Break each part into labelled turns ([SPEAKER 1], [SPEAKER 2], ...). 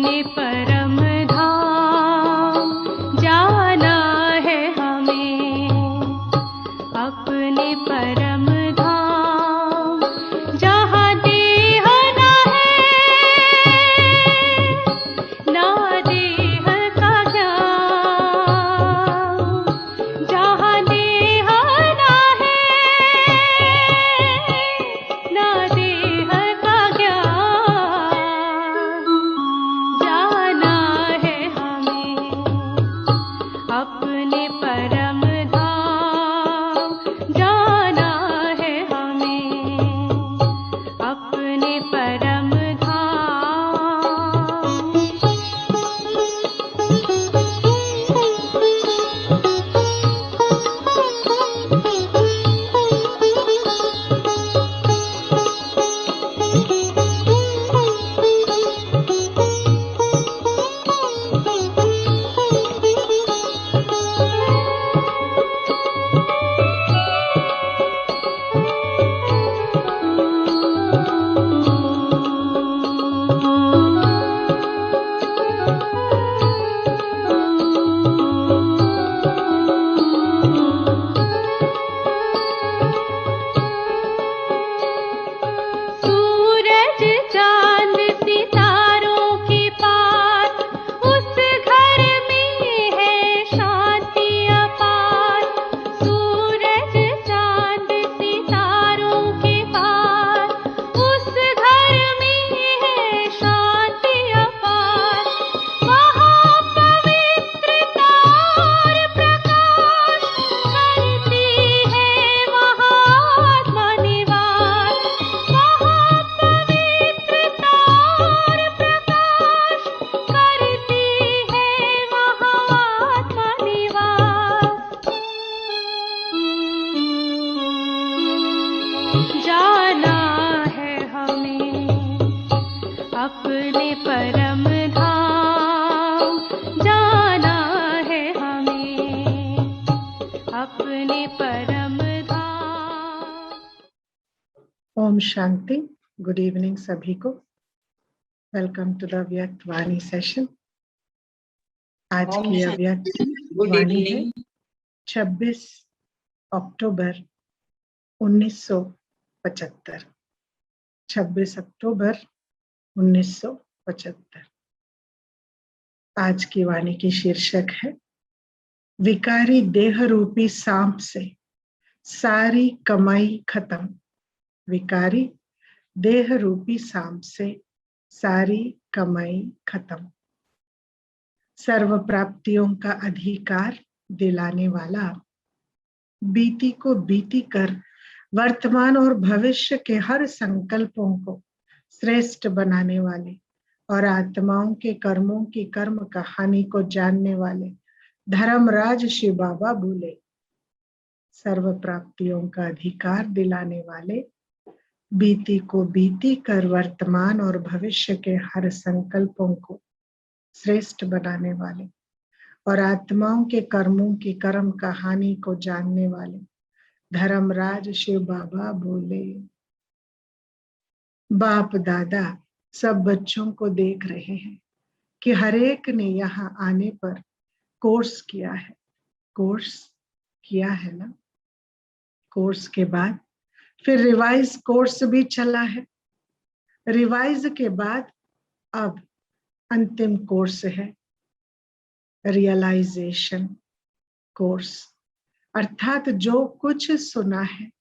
[SPEAKER 1] अपने परम धाम जाना है हमें, अपने परम धाम जहाँ देह ना है, ना देह का ज्ञान, जहाँ देह ना है, ना देह का ज्ञान, जाना है हमें, अपने परम धाम जाना है हमें, अपने परम सूरज चांद सितारों के पार, उस घर में है शांति अपार। सूरज चांद सितारों के पार, उस घर में है शांति अपार। वहाँ पवित्रता और प्रकाश करती है महात्मा निवास। वहाँ पवित्रता और प्रकाश करती है महात्मा निवास। जाना है हमें, अपने परम धाम जाना है हमें, अपने परम धाम।
[SPEAKER 2] ओम शांति। गुड इवनिंग सभी को। वेलकम टू द अव्यक्त वाणी सेशन। आज की अव्यक्त वाणी है 26 अक्टूबर 1975। 26 अक्टूबर 1975। आज की वाणी की शीर्षक है विकारी देह रूपी सांप से सारी कमाई खत्म। विकारी देह रूपी सांप से सारी कमाई खत्म। सर्व प्राप्तियों का अधिकार दिलाने वाला, बीती को बीती कर वर्तमान और भविष्य के हर संकल्पों को श्रेष्ठ बनाने वाले और आत्माओं के कर्मों की कर्म कहानी को जानने वाले धर्मराज शिव बाबा बोले, सर्व प्राप्तियों का अधिकार दिलाने वाले, बीती को बीती कर वर्तमान और भविष्य के हर संकल्पों को श्रेष्ठ बनाने वाले और आत्माओं के कर्मों की कर्म कहानी को जानने वाले धर्मराज शिव बाबा बोले। बाप दादा सब बच्चों को देख रहे हैं कि हरेक ने यहाँ आने पर कोर्स किया है। कोर्स किया है ना। कोर्स के बाद फिर रिवाइज कोर्स भी चला है। रिवाइज के बाद अब अंतिम कोर्स है रियलाइजेशन कोर्स, अर्थात जो कुछ सुना है,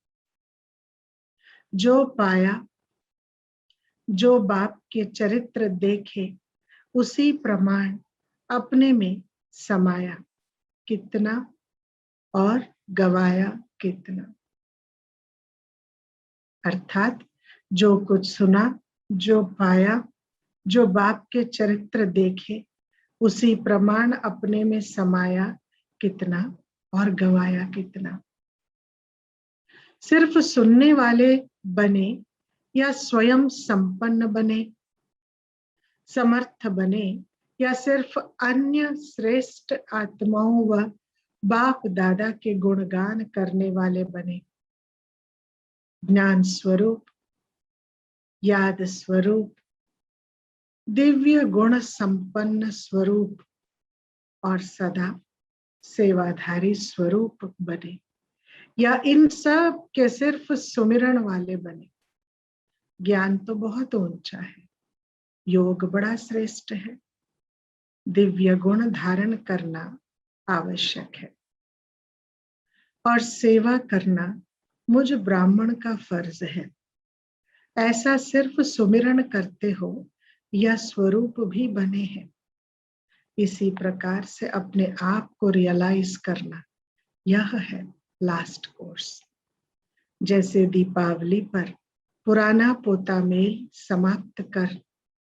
[SPEAKER 2] जो पाया, जो बाप के चरित्र देखे, उसी प्रमाण अपने में समाया कितना और गवाया कितना। अर्थात जो कुछ सुना, जो पाया, जो बाप के चरित्र देखे, उसी प्रमाण अपने में समाया कितना और गवाया कितना। सिर्फ सुनने वाले बने या स्वयं संपन्न बने, समर्थ बने या सिर्फ अन्य श्रेष्ठ आत्माओं व बाप दादा के गुणगान करने वाले बने। ज्ञान स्वरूप, याद स्वरूप, दिव्य गुण संपन्न स्वरूप और सदा सेवाधारी स्वरूप बने, या इन सब के सिर्फ सुमिरण वाले बने। ज्ञान तो बहुत ऊंचा है, योग बड़ा श्रेष्ठ है, दिव्य गुण धारण करना आवश्यक है और सेवा करना मुझ ब्राह्मण का फर्ज है। ऐसा सिर्फ सुमिरण करते हो या स्वरूप भी बने हैं। इसी प्रकार से अपने आप को रियलाइज करना, यह है लास्ट कोर्स। जैसे दीपावली पर पुराना पोता मेल समाप्त कर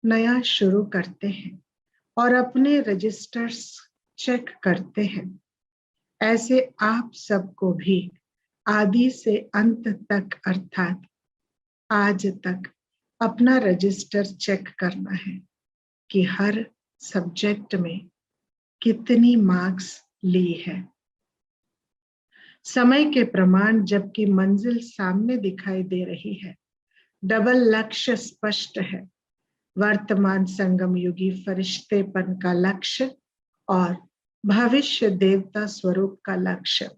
[SPEAKER 2] नया शुरू करते हैं और अपने रजिस्टर्स चेक करते हैं, ऐसे आप सबको भी आदि से अंत तक अर्थात आज तक अपना रजिस्टर चेक करना है कि हर सब्जेक्ट में कितनी मार्क्स ली है। समय के प्रमाण जबकि मंजिल सामने दिखाई दे रही है, डबल लक्ष्य स्पष्ट है। वर्तमान संगम युगी फरिश्तेपन का लक्ष्य और भविष्य देवता स्वरूप का लक्ष्य।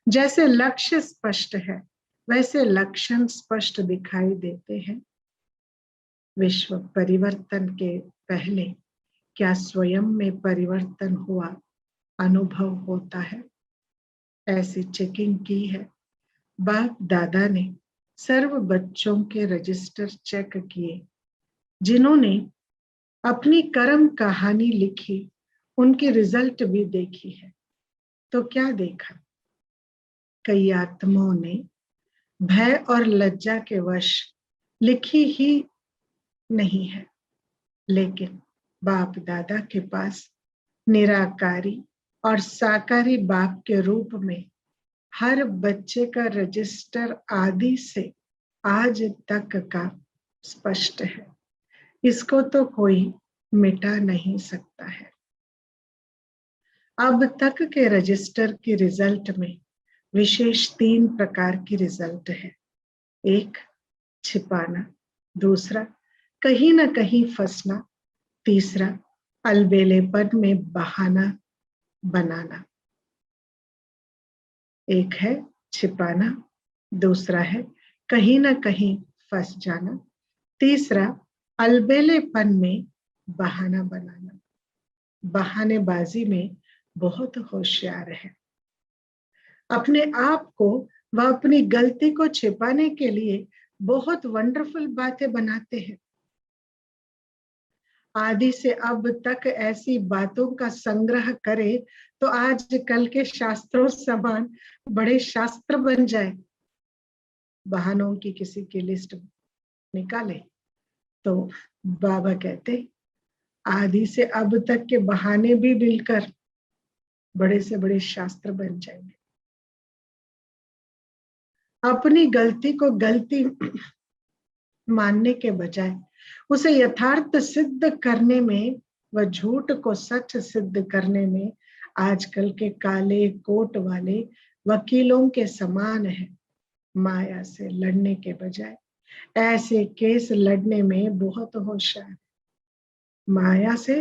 [SPEAKER 2] जैसे लक्ष्य स्पष्ट है वैसे लक्षण स्पष्ट दिखाई देते हैं। विश्व परिवर्तन के पहले क्या स्वयं में परिवर्तन हुआ अनुभव होता है? ऐसी चेकिंग की है। बाप दादा ने सर्व बच्चों के रजिस्टर चेक किए। जिन्होंने अपनी कर्म कहानी लिखी उनकी रिजल्ट भी देखी है। तो क्या देखा? कई आत्माओं ने भय और लज्जा के वश लिखी ही नहीं है, लेकिन बाप दादा के पास निराकारी और साकारी बाप के रूप में हर बच्चे का रजिस्टर आदि से आज तक का स्पष्ट है। इसको तो कोई मिटा नहीं सकता है। अब तक के रजिस्टर के रिजल्ट में विशेष 3 प्रकार की रिजल्ट है। एक, छिपाना। दूसरा, कहीं ना कहीं फंसना। तीसरा, अलबेलेपन में बहाना बनाना। एक है छिपाना, दूसरा है कहीं ना कहीं फंस जाना, तीसरा अलबेलेपन में बहाना बनाना। बहानेबाजी में बहुत होशियार है। अपने आप को व अपनी गलती को छिपाने के लिए बहुत वंडरफुल बातें बनाते हैं। आदि से अब तक ऐसी बातों का संग्रह करे तो आज कल के शास्त्रों समान बड़े शास्त्र बन जाए। बहानों की किसी की लिस्ट निकाले तो बाबा कहते आदि से अब तक के बहाने भी मिलकर बड़े से बड़े शास्त्र बन जाएंगे। अपनी गलती को गलती मानने के बजाय उसे यथार्थ सिद्ध करने में व झूठ को सच सिद्ध करने में आजकल के काले कोट वाले वकीलों के समान है। माया से लड़ने के बजाय ऐसे केस लड़ने में बहुत होशियार है। माया से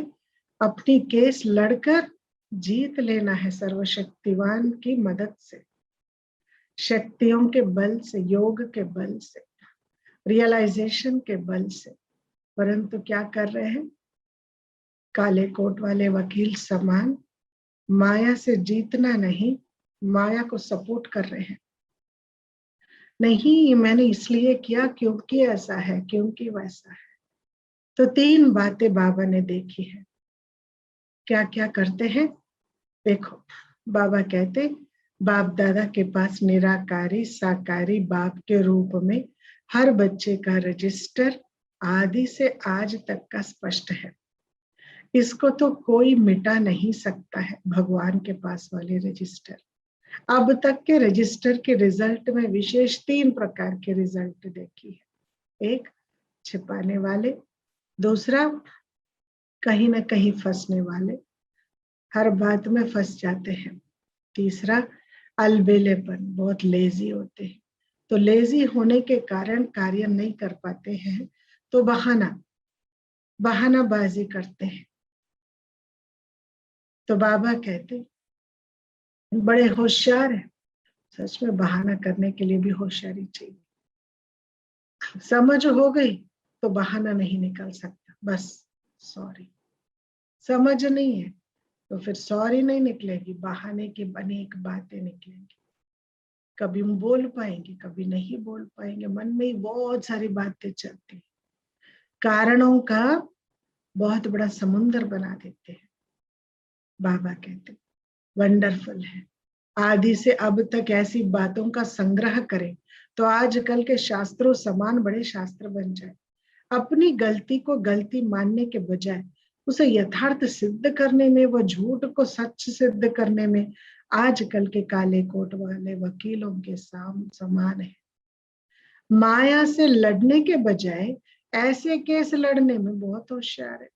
[SPEAKER 2] अपनी केस लड़कर जीत लेना है सर्वशक्तिवान की मदद से, शक्तियों के बल से, योग के बल से, रियलाइजेशन के बल से। परंतु क्या कर रहे हैं? काले कोट वाले वकील समान माया से जीतना नहीं, माया को सपोर्ट कर रहे हैं। नहीं, मैंने इसलिए किया क्योंकि ऐसा है, क्योंकि वैसा है। तो 3 बातें बाबा ने देखी है। क्या क्या करते हैं देखो। बाबा कहते बाप दादा के पास निराकारी साकारी बाप के रूप में हर बच्चे का रजिस्टर आदि से आज तक का स्पष्ट है। इसको तो कोई मिटा नहीं सकता है, भगवान के पास वाले रजिस्टर। अब तक के रजिस्टर के रिजल्ट में विशेष 3 प्रकार के रिजल्ट देखी है। एक, छिपाने वाले। दूसरा, कहीं ना कहीं फंसने वाले, हर बात में फंस जाते हैं। तीसरा, अलबेलेपन, बहुत लेजी होते हैं। तो लेजी होने के कारण कार्य नहीं कर पाते हैं, तो बहाना। बहानाबाजी करते हैं। तो बाबा कहते बड़े होशियार है। सच में बहाना करने के लिए भी होशियारी चाहिए। समझ हो गई तो बहाना नहीं निकल सकता, बस सॉरी। समझ नहीं है तो फिर सॉरी नहीं निकलेगी, बहाने की अनेक बातें निकलेंगी। कभी हम बोल पाएंगे, कभी नहीं बोल पाएंगे, मन में ही बहुत सारी बातें चलती, कारणों का बहुत बड़ा समुद्र बना देते हैं। बाबा कहते वंडरफुल है, आदि से अब तक ऐसी बातों का संग्रह करें तो आजकल के शास्त्रों समान बड़े शास्त्र बन जाए। अपनी गलती को गलती मानने के बजाय उसे यथार्थ सिद्ध करने में, वो झूठ को सच सिद्ध करने में आजकल के काले कोट वाले वकीलों के समान है। माया से लड़ने के बजाय ऐसे केस लड़ने में बहुत होशियार है।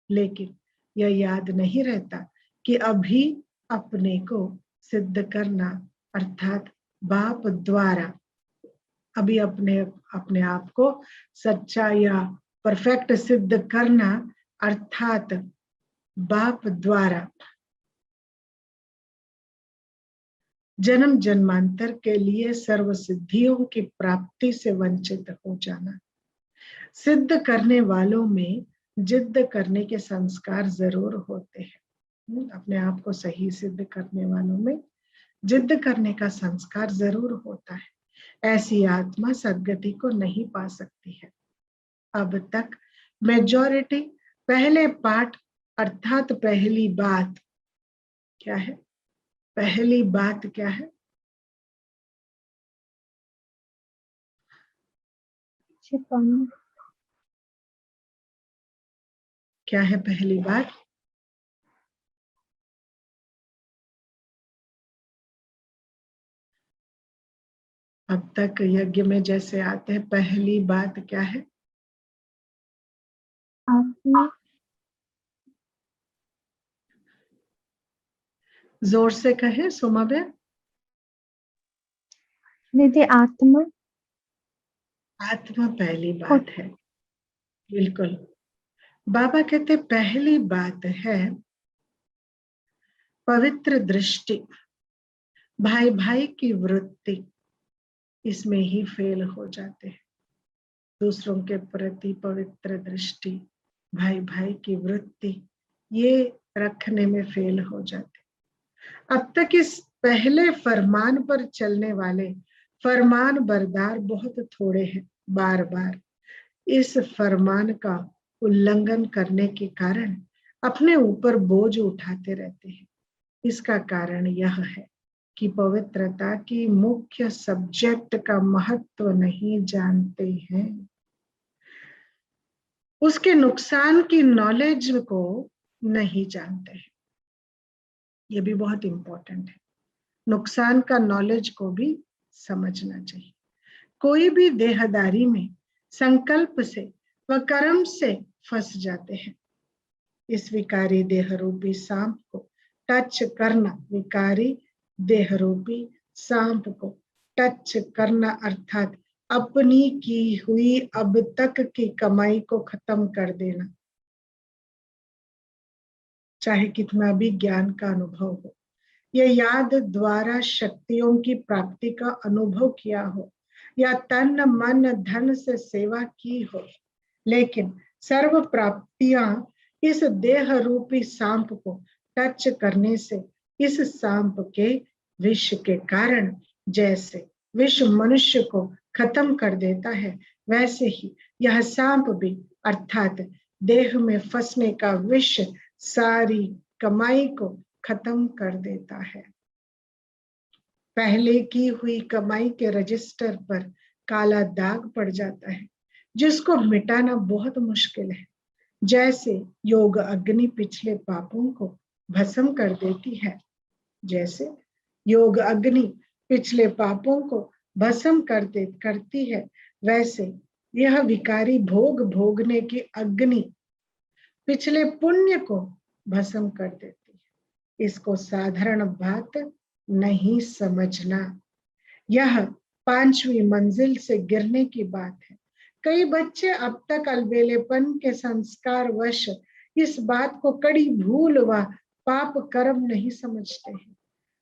[SPEAKER 2] लेकिन यह याद नहीं रहता कि अभी अपने को सिद्ध करना, अर्थात बाप द्वारा अभी अपने आप को सच्चा या परफेक्ट सिद्ध करना, अर्थात बाप द्वारा जन्म जन्मांतर के लिए सर्व सिद्धियों की प्राप्ति से वंचित हो जाना। सिद्ध करने वालों में जिद्द करने के संस्कार जरूर होते हैं। अपने आप को सही सिद्ध करने वालों में जिद्द करने का संस्कार जरूर होता है। ऐसी आत्मा सद्गति को नहीं पा सकती है। अब तक मेजॉरिटी पहले पाठ अर्थात पहली बात क्या है? पहली बात क्या है? क्या है पहली बात? अब तक यज्ञ में जैसे आते हैं, पहली बात क्या है?
[SPEAKER 3] आत्मा।
[SPEAKER 2] जोर से कहे सुमा बेन।
[SPEAKER 3] दीदी आत्मा।
[SPEAKER 2] आत्मा पहली बात है, बिल्कुल। बाबा कहते पहली बात है पवित्र दृष्टि। भाई भाई की वृत्ति, इसमें ही फेल हो जाते हैं। दूसरों के प्रति पवित्र दृष्टि, भाई भाई की वृत्ति, ये रखने में फेल हो जाते। अब तक इस पहले फरमान पर चलने वाले फरमान बरदार बहुत थोड़े हैं। बार बार इस फरमान का उल्लंघन करने के कारण अपने ऊपर बोझ उठाते रहते हैं। इसका कारण यह है कि पवित्रता की मुख्य सब्जेक्ट का महत्व नहीं जानते हैं। उसके नुकसान की नॉलेज को नहीं जानते हैं। यह भी बहुत इंपॉर्टेंट है। नुकसान का नॉलेज को भी समझना चाहिए। कोई भी देहदारी में संकल्प से व कर्म से फंस जाते हैं। इस विकारी देह रूपी सांप को टच करना, विकारी देह रूपी सांप को टच करना अर्थात अपनी की हुई अब तक की कमाई को खत्म कर देना। चाहे कितना भी ज्ञान का अनुभव हो, यह याद द्वारा शक्तियों की प्राप्ति का अनुभव किया हो या तन मन धन से सेवा की हो, लेकिन सर्व प्राप्तियां इस देह रूपी सांप को टच करने से इस सांप के विष के कारण जैसे विष मनुष्य को खत्म कर देता है, वैसे ही यह सांप भी अर्थात देह में फंसने का विष सारी कमाई को खत्म कर देता है। पहले की हुई कमाई के रजिस्टर पर काला दाग पड़ जाता है, जिसको मिटाना बहुत मुश्किल है। जैसे योग अग्नि पिछले पापों को भस्म कर देती है, जैसे योग अग्नि पिछले पापों को भस्म करती है, वैसे यह विकारी भोग भोगने की अग्नि पिछले पुण्य को भस्म कर देती है। इसको साधारण बात नहीं समझना। यह 5वीं मंजिल से गिरने की बात है। कई बच्चे अब तक अलबेलेपन के संस्कार वश इस बात को कड़ी भूल व पाप कर्म नहीं समझते हैं।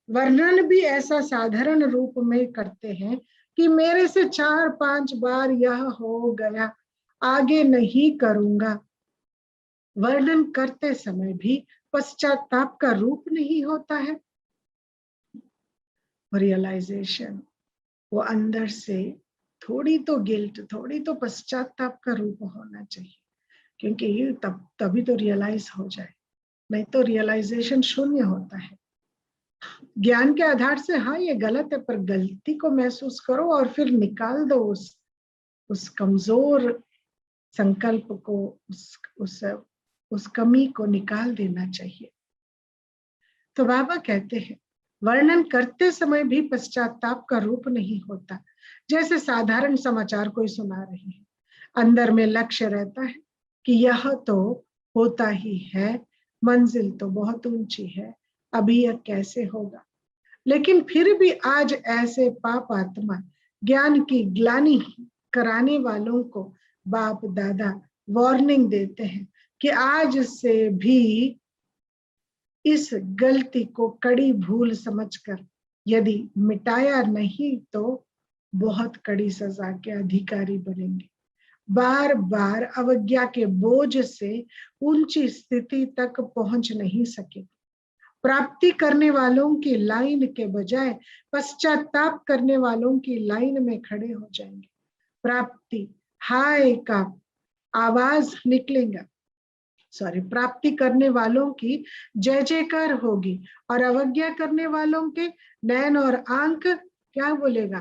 [SPEAKER 2] वर्णन भी ऐसा साधारण रूप में करते हैं कि मेरे से 4-5 बार यह हो गया, आगे नहीं करूंगा। वर्णन करते समय भी पश्चाताप का रूप नहीं होता है। रियलाइजेशन, वो अंदर से थोड़ी तो गिल्ट, थोड़ी तो पश्चाताप का रूप होना चाहिए, क्योंकि ये तभी तो रियलाइज हो जाए, नहीं तो रियलाइजेशन शून्य होता है। ज्ञान के आधार से हाँ ये गलत है, पर गलती को महसूस करो और फिर निकाल दो उस कमजोर संकल्प को, उस कमी को निकाल देना चाहिए। तो बाबा कहते हैं वर्णन करते समय भी पश्चाताप का रूप नहीं होता। जैसे साधारण समाचार कोई सुना रहे हैं, अंदर में लक्ष्य रहता है कि यह तो होता ही है, मंजिल तो बहुत ऊंची है, अभी यह कैसे होगा। लेकिन फिर भी आज ऐसे पाप आत्मा ज्ञान की ग्लानि कराने वालों को बाप दादा वार्निंग देते हैं कि आज से भी इस गलती को कड़ी भूल समझकर यदि मिटाया नहीं तो बहुत कड़ी सजा के अधिकारी बनेंगे। बार बार अवज्ञा के बोझ से ऊंची स्थिति तक पहुंच नहीं सके। प्राप्ति करने वालों की लाइन के बजाय पश्चाताप करने वालों की लाइन में खड़े हो जाएंगे। प्राप्ति हाय का आवाज निकलेगा, प्राप्ति करने वालों की जय जयकार होगी और अवज्ञा करने वालों के नैन और आंख क्या बोलेगा?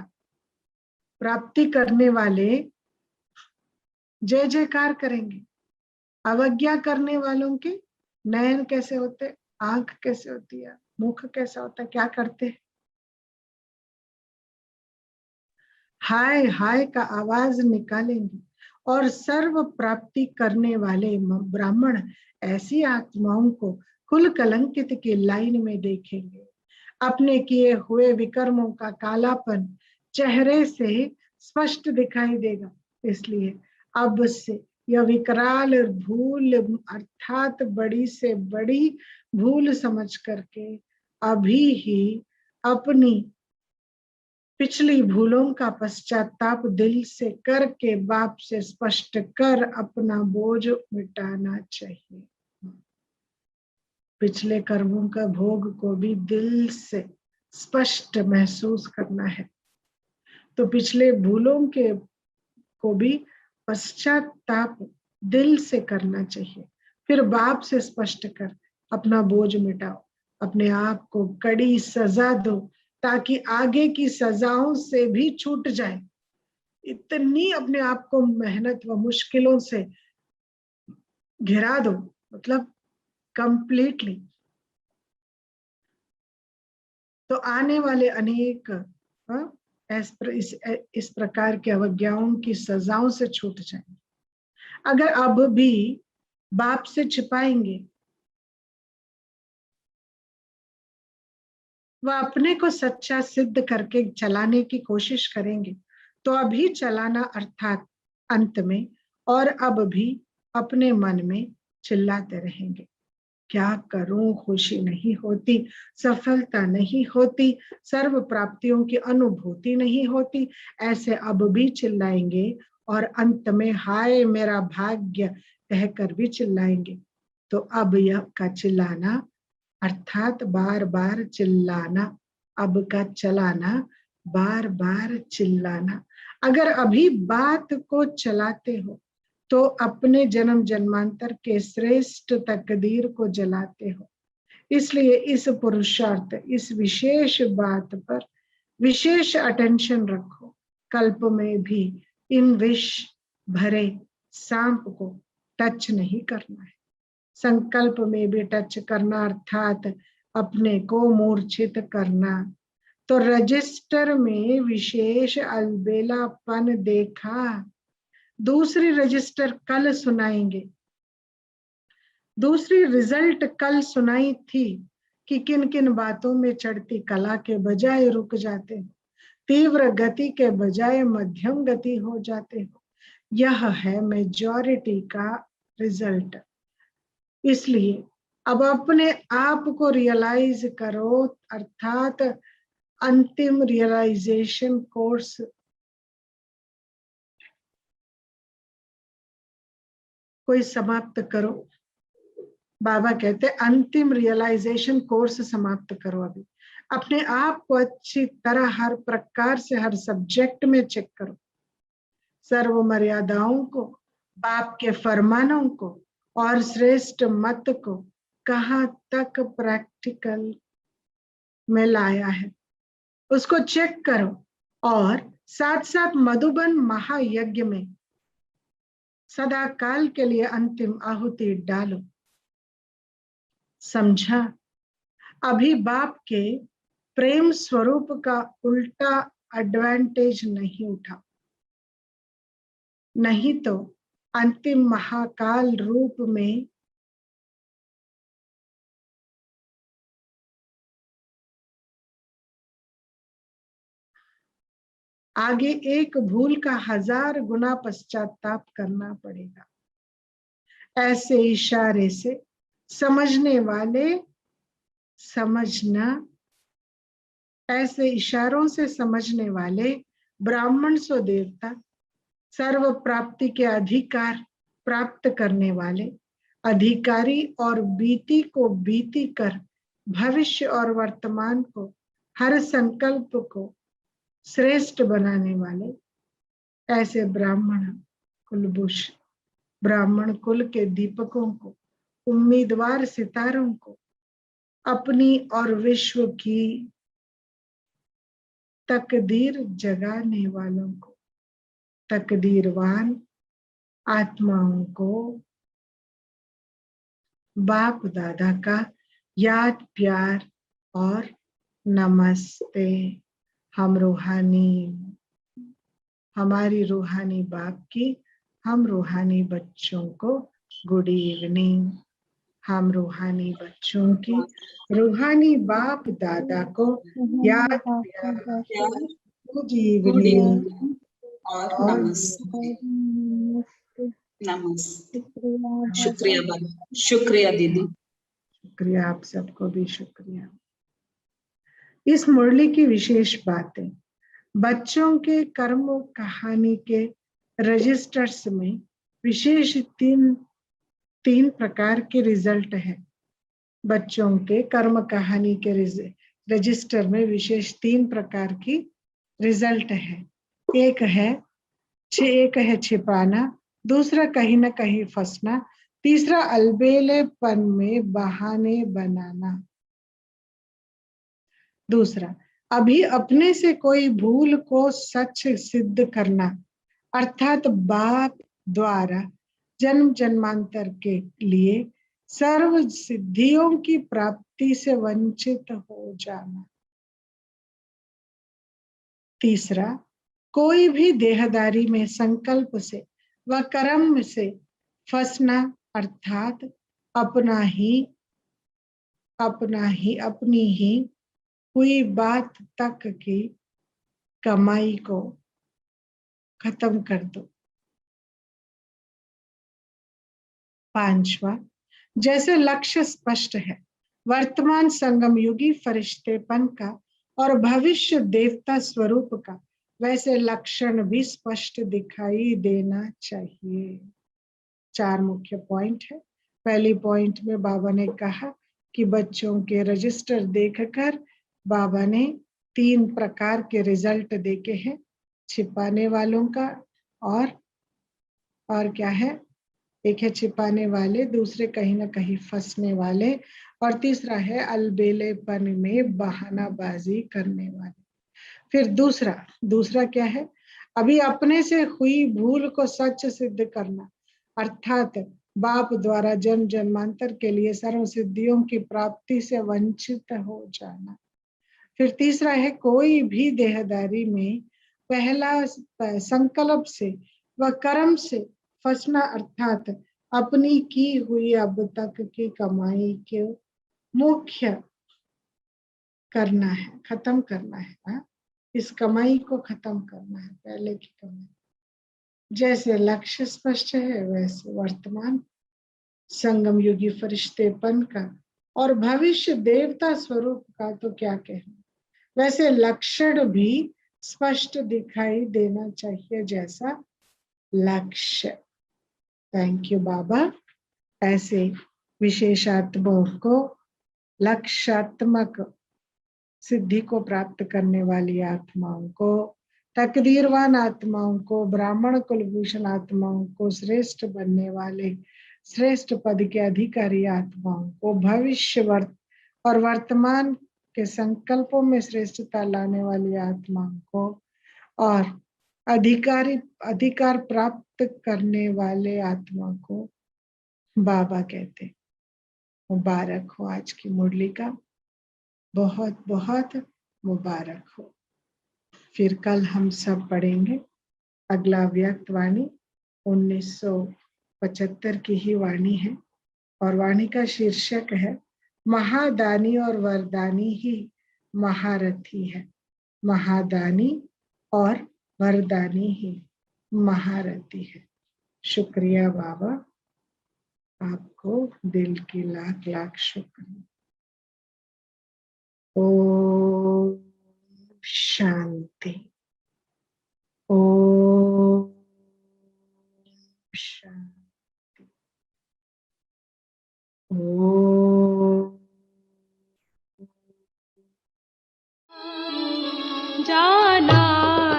[SPEAKER 2] प्राप्ति करने वाले जय जयकार करेंगे, अवज्ञा करने वालों के नयन कैसे होते, आंख कैसे होती है, मुख कैसा होता है, क्या करते हैं? हाय हाय का आवाज निकालेंगे और सर्व प्राप्ति करने वाले ब्राह्मण ऐसी आत्माओं को कुल कलंकित की लाइन में देखेंगे। अपने किए हुए विकर्मों का कालापन चेहरे से स्पष्ट दिखाई देगा। इसलिए अब से यह विकराल भूल अर्थात बड़ी से बड़ी भूल समझ करके अभी ही अपनी पिछली भूलों का पश्चाताप दिल से करके बाप से स्पष्ट कर अपना बोझ मिटाना चाहिए। पिछले कर्मों का भोग को भी दिल से स्पष्ट महसूस करना है। तो पिछले भूलों के को भी पश्चाताप दिल से करना चाहिए। फिर बाप से स्पष्ट कर अपना बोझ मिटाओ, अपने आप को कड़ी सजा दो ताकि आगे की सजाओं से भी छूट जाए। इतनी अपने आप को मेहनत व मुश्किलों से घिरा दो, मतलब कंप्लीटली। तो आने वाले अनेक इस प्रकार के अवज्ञाओं की सजाओं से छूट जाएंगे। अगर अब भी बाप से छिपाएंगे, वह अपने को सच्चा सिद्ध करके चलाने की कोशिश करेंगे, तो अभी चलाना अर्थात अंत में और अब भी अपने मन में चिल्लाते रहेंगे, क्या करूं, खुशी नहीं होती, सफलता नहीं होती, सर्व प्राप्तियों की अनुभूति नहीं होती। ऐसे अब भी चिल्लाएंगे और अंत में हाय मेरा भाग्य कहकर भी चिल्लाएंगे। तो अब यह का चिल्लाना अर्थात बार बार चिल्लाना, अब का चलाना बार बार चिल्लाना। अगर अभी बात को चलाते हो तो अपने जन्म जन्मांतर के श्रेष्ठ तकदीर को जलाते हो। इसलिए इस पुरुषार्थ, इस विशेष बात पर विशेष अटेंशन रखो। कल्प में भी इन विष भरे सांप को टच नहीं करना है। संकल्प में भी टच करना अर्थात अपने को मूर्छित करना। तो रजिस्टर में विशेष अलबेलापन देखा। दूसरी रजिस्टर कल सुनाएंगे, दूसरी रिजल्ट कल सुनाई थी कि किन किन बातों में चढ़ती कला के बजाय रुक जाते हो, तीव्र गति के बजाय मध्यम गति हो जाते हो। यह है मेजॉरिटी का रिजल्ट। इसलिए अब अपने आप को रियलाइज करो, अर्थात अंतिम रियलाइजेशन कोर्स कोई समाप्त करो। बाबा कहते अंतिम रियलाइजेशन कोर्स समाप्त करो। अभी अपने आप को अच्छी तरह हर प्रकार से हर सब्जेक्ट में चेक करो, सर्व मर्यादाओं को, बाप के फरमानों को और श्रेष्ठ मत को कहाँ तक प्रैक्टिकल में लाया है, उसको चेक करो। और साथ साथ मधुबन महायज्ञ में सदा काल के लिए अंतिम आहुति डालो। समझा? अभी बाप के प्रेम स्वरूप का उल्टा एडवांटेज नहीं उठा, नहीं तो अंतिम महाकाल रूप में आगे एक भूल का 1000 गुना पश्चाताप करना पड़ेगा। ऐसे इशारे से समझने वाले समझना, ऐसे इशारों से समझने वाले ब्राह्मण सो देवता, सर्व प्राप्ति के अधिकार प्राप्त करने वाले अधिकारी और बीती को बीती कर भविष्य और वर्तमान को हर संकल्प को श्रेष्ठ बनाने वाले ऐसे ब्राह्मण कुलभूषण, ब्राह्मण कुल के दीपकों को, उम्मीदवार सितारों को, अपनी और विश्व की तकदीर जगाने वालों को, तकदीरवान आत्माओं को बाप दादा का याद प्यार और नमस्ते। हम रूहानी, हमारी रूहानी बाप की, हम रूहानी बच्चों को गुड इवनिंग। हम रूहानी बच्चों की रूहानी बाप दादा को याद प्यार, गुड इवनिंग
[SPEAKER 4] और
[SPEAKER 2] और
[SPEAKER 4] नमस्ते। नमस्ते। शुक्रिया बाबा, शुक्रिया दीदी।
[SPEAKER 2] शुक्रिया, आप सबको भी शुक्रिया। इस मुरली की विशेष बातें बच्चों के कर्म कहानी के रजिस्टर्स में विशेष तीन प्रकार के रिजल्ट है। बच्चों के कर्म कहानी के रजिस्टर में विशेष 3 प्रकार की रिजल्ट है। एक है छिपाना, दूसरा कहीं ना कहीं फंसना, तीसरा अलबेलेपन में बहाने बनाना। दूसरा, अभी अपने से कोई भूल को सच सिद्ध करना, अर्थात बाप द्वारा जन्म जन्मांतर के लिए सर्व सिद्धियों की प्राप्ति से वंचित हो जाना। तीसरा, कोई भी देहदारी में संकल्प से व कर्म से फंसना, अर्थात अपनी ही हुई बात तक की कमाई को खत्म कर दो। पांचवा, जैसे लक्ष्य स्पष्ट है वर्तमान संगम युगी फरिश्तेपन का और भविष्य देवता स्वरूप का, वैसे लक्षण भी स्पष्ट दिखाई देना चाहिए। 4 मुख्य पॉइंट है। पहली पॉइंट में बाबा ने कहा कि बच्चों के रजिस्टर देखकर बाबा ने 3 प्रकार के रिजल्ट देखे हैं, छिपाने वालों का और क्या है, एक है छिपाने वाले, दूसरे कहीं ना कहीं फंसने वाले, और तीसरा है अलबेलेपन में बहानाबाजी करने वाले। फिर दूसरा क्या है, अभी अपने से हुई भूल को सच सिद्ध करना, अर्थात बाप द्वारा जन्म जन्मांतर के लिए सर्व सिद्धियों की प्राप्ति से वंचित हो जाना। फिर तीसरा है कोई भी देहदारी में पहला संकल्प से व कर्म से फंसना, अर्थात अपनी की हुई अब तक की कमाई के मुख्य करना है, खत्म करना है। इस कमाई को खत्म करना है, पहले की कमाई। जैसे लक्ष्य स्पष्ट है वैसे वर्तमान संगम युगी फरिश्तेपन का और भविष्य देवता स्वरूप का तो क्या कहना, वैसे लक्षण भी स्पष्ट दिखाई देना चाहिए जैसा लक्ष्य। थैंक यू बाबा। ऐसे विशेषात्माओं को, लक्ष्यात्मक सिद्धि को प्राप्त करने वाली आत्माओं को, तकदीरवान आत्माओं को, ब्राह्मण कुलभूषण आत्माओं को, श्रेष्ठ बनने वाले श्रेष्ठ पद के अधिकारी आत्माओं को, भविष्य और वर्तमान के संकल्पों में श्रेष्ठता लाने वाली आत्माओं को और अधिकार प्राप्त करने वाले आत्मा को बाबा कहते। मुबारक हो आज की मुरली का, बहुत बहुत मुबारक हो। फिर कल हम सब पढ़ेंगे अगला व्यक्त वाणी। 1975 की ही वाणी है और वाणी का शीर्षक है महादानी और वरदानी ही महारथी है। महादानी और वरदानी ही महारथी है। शुक्रिया बाबा, आपको दिल की लाख लाख शुक्रिया। ओम शांति। ओम शांति। ओम।
[SPEAKER 1] जाना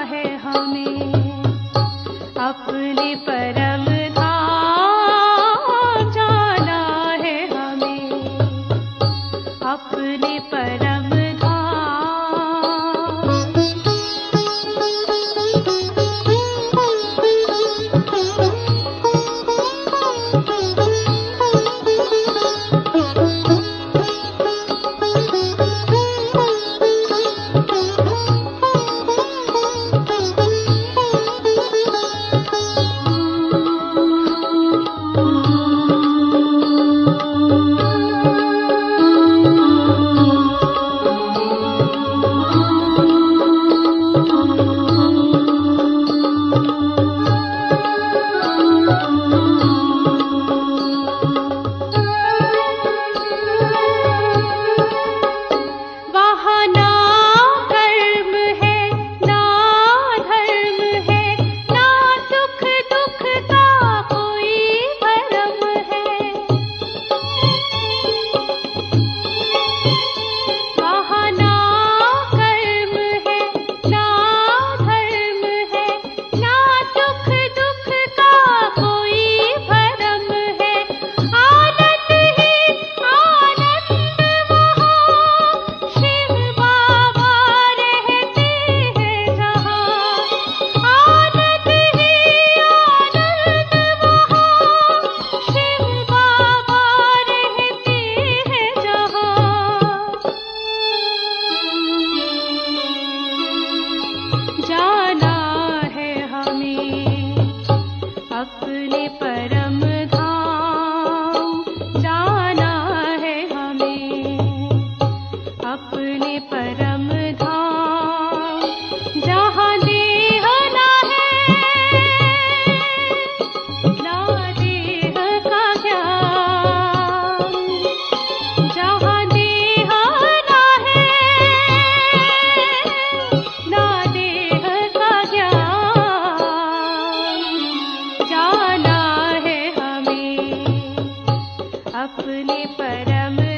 [SPEAKER 1] है हमें अपने परम धाम, जाना है हमें अपने परम अपने परम